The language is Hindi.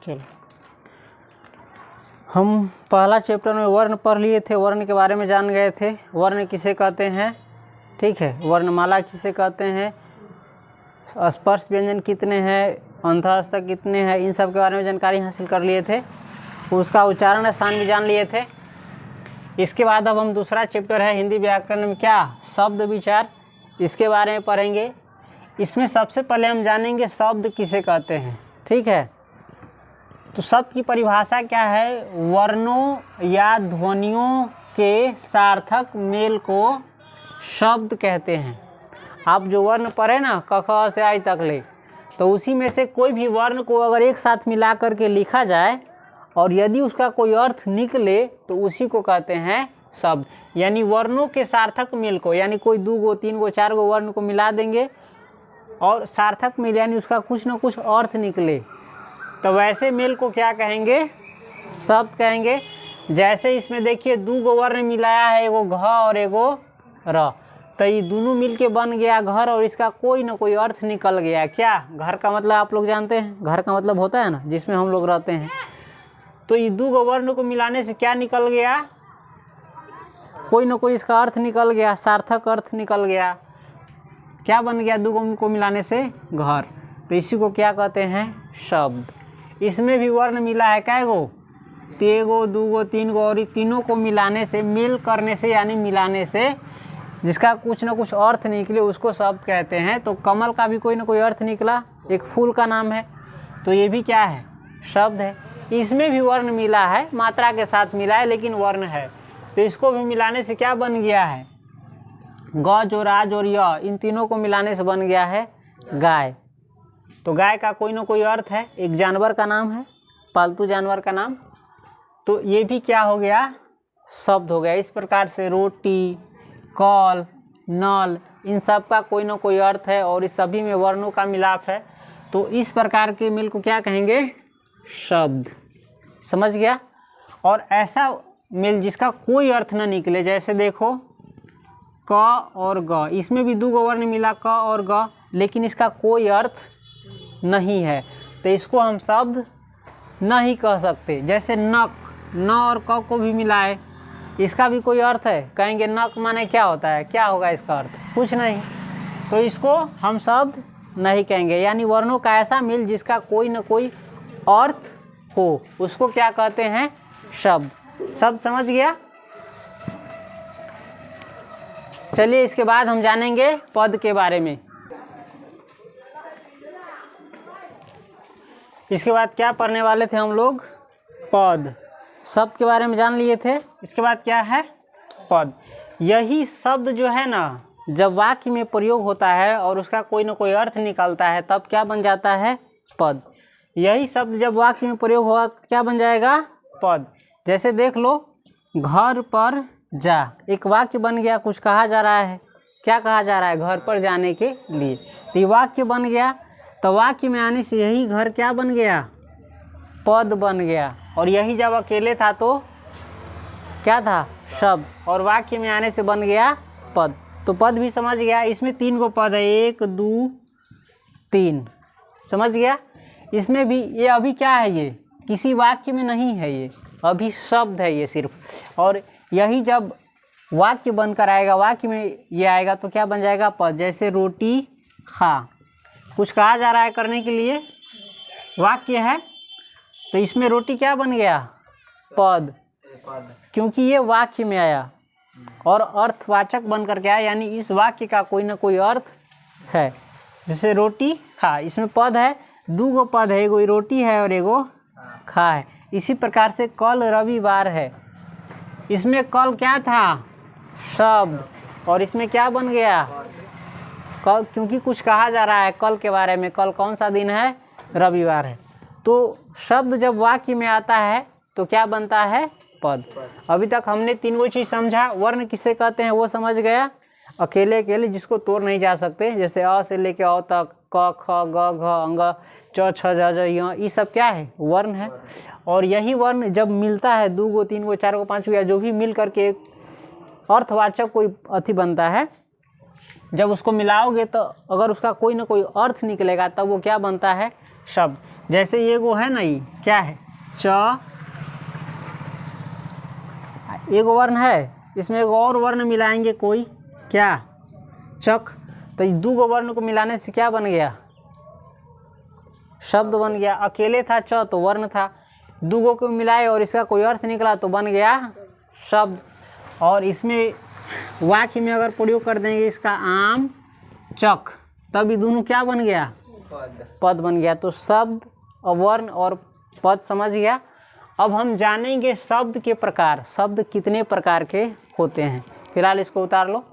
चलो, हम पहला चैप्टर में वर्ण पढ़ लिए थे, वर्ण के बारे में जान गए थे। वर्ण किसे कहते हैं, ठीक है, वर्णमाला किसे कहते हैं, स्पर्श व्यंजन कितने हैं, अंतःस्थ कितने हैं, इन सब के बारे में जानकारी हासिल कर लिए थे। उसका उच्चारण स्थान भी जान लिए थे। इसके बाद अब हम दूसरा चैप्टर है हिंदी व्याकरण में क्या, शब्द विचार, इसके बारे में पढ़ेंगे। इसमें सबसे पहले हम जानेंगे शब्द किसे कहते हैं, ठीक है। तो शब्द की परिभाषा क्या है, वर्णों या ध्वनियों के सार्थक मेल को शब्द कहते हैं। आप जो वर्ण पढ़े ना क ख से आई तक ले, तो उसी में से कोई भी वर्ण को अगर एक साथ मिला करके लिखा जाए और यदि उसका कोई अर्थ निकले तो उसी को कहते हैं शब्द। यानी वर्णों के सार्थक मेल को, यानी कोई 2 गो 3 गो 4 गो वर्ण को मिला देंगे और सार्थक मेल यानी उसका कुछ ना कुछ अर्थ निकले, तो वैसे मेल को क्या कहेंगे, शब्द कहेंगे। जैसे इसमें देखिए 2 गो वर्ण मिलाया है, एगो घ और एगो र, तो ये दोनों मिलके बन गया घर और इसका कोई ना कोई अर्थ निकल गया। क्या, घर का मतलब आप लोग जानते हैं, घर का मतलब होता है ना जिसमें हम लोग रहते हैं। तो ये 2 गो वर्ण को मिलाने से क्या निकल गया, कोई ना कोई इसका अर्थ निकल गया, सार्थक अर्थ निकल गया। क्या बन गया 2 गो को मिलाने से, घर। तो इसी को क्या कहते हैं, शब्द। इसमें भी वर्ण मिला है कै गो, 3 गो 2 गो 3 गो, और तीनों को मिलाने से, मेल करने से यानी मिलाने से जिसका कुछ ना कुछ अर्थ निकले उसको शब्द कहते हैं। तो कमल का भी कोई ना कोई अर्थ निकला, एक फूल का नाम है, तो ये भी क्या है, शब्द है। इसमें भी वर्ण मिला है, मात्रा के साथ मिला है लेकिन वर्ण है। तो इसको भी मिलाने से क्या बन गया है, गज और राज और य, इन तीनों को मिलाने से बन गया है गाय। तो गाय का कोई ना कोई अर्थ है, एक जानवर का नाम है, पालतू जानवर का नाम। तो ये भी क्या हो गया, शब्द हो गया। इस प्रकार से रोटी, कल, नल, इन सब का कोई ना कोई अर्थ है और इस सभी में वर्णों का मिलाप है। तो इस प्रकार के मेल को क्या कहेंगे, शब्द। समझ गया। और ऐसा मेल जिसका कोई अर्थ ना निकले, जैसे देखो क और ग, इसमें भी 2 गो वर्ण मिला क और ग, लेकिन इसका कोई अर्थ नहीं है, तो इसको हम शब्द नहीं कह सकते। जैसे नक, न और क को भी मिलाए, इसका भी कोई अर्थ है, कहेंगे नक माने क्या होता है, क्या होगा इसका अर्थ, कुछ नहीं, तो इसको हम शब्द नहीं कहेंगे। यानी वर्णों का ऐसा मेल जिसका कोई न कोई अर्थ हो, उसको क्या कहते हैं, शब्द। शब्द समझ गया। चलिए इसके बाद हम जानेंगे पद के बारे में। इसके बाद क्या पढ़ने वाले थे हम लोग, पद। शब्द के बारे में जान लिए थे। इसके बाद क्या है, पद। यही शब्द जो है ना, जब वाक्य में प्रयोग होता है और उसका कोई ना कोई अर्थ निकलता है तब क्या बन जाता है, पद। यही शब्द जब वाक्य में प्रयोग हुआ क्या बन जाएगा, पद। जैसे देख लो, घर पर जा, एक वाक्य बन गया, कुछ कहा जा रहा है, क्या कहा जा रहा है, घर पर जाने के लिए, तो ये वाक्य बन गया। तो वाक्य में आने से यही घर क्या बन गया, पद बन गया। और यही जब अकेले था तो क्या था, शब्द, और वाक्य में आने से बन गया पद। तो पद भी समझ गया। इसमें 3 गो पद है, 1 2 3, समझ गया। इसमें भी ये अभी क्या है, ये किसी वाक्य में नहीं है, ये अभी शब्द है ये सिर्फ। और यही जब वाक्य बनकर आएगा, वाक्य में ये आएगा तो क्या बन जाएगा, पद। जैसे रोटी खा, कुछ कहा जा रहा है करने के लिए, वाक्य है, तो इसमें रोटी क्या बन गया, पद, क्योंकि ये वाक्य में आया और अर्थवाचक बनकर के आया, यानी इस वाक्य का कोई ना कोई अर्थ है। जैसे रोटी खा, इसमें पद है, 2 गो पद है, एगो रोटी है और एगो खा है। इसी प्रकार से कल रविवार है, इसमें कल क्या था, शब्द, और इसमें क्या बन गया, कल, क्योंकि कुछ कहा जा रहा है कल के बारे में, कल कौन सा दिन है, रविवार है। तो शब्द जब वाक्य में आता है तो क्या बनता है, पद। अभी तक हमने 3 गो चीज़ समझा। वर्ण किसे कहते हैं वो समझ गया, अकेले अकेले जिसको तोड़ नहीं जा सकते, जैसे अ से लेके अ तक, क ख ग घ अंग च छ ज ज य, ये सब क्या है, वर्ण है। और यही वर्ण जब मिलता है, 2 गो 3 गो 4 गो 5 गो, या जो भी मिल करके एक अर्थवाचक कोई अति बनता है, जब उसको मिलाओगे तो अगर उसका कोई ना कोई अर्थ निकलेगा तब वो क्या बनता है, शब्द। जैसे ये वो है ना, ये क्या है, च, एक वर्ण है, इसमें एक और वर्ण मिलाएंगे कोई, क्या, चक। तो दो गो वर्ण को मिलाने से क्या बन गया, शब्द बन गया। अकेले था च तो वर्ण था, दो गो को मिलाए और इसका कोई अर्थ निकला तो बन गया शब्द। और इसमें वाक्य में अगर प्रयोग कर देंगे इसका आम चक, तब ये दोनों क्या बन गया, पद बन गया। तो शब्द और वर्ण और पद समझ गया। अब हम जानेंगे शब्द के प्रकार, शब्द कितने प्रकार के होते हैं। फिलहाल इसको उतार लो।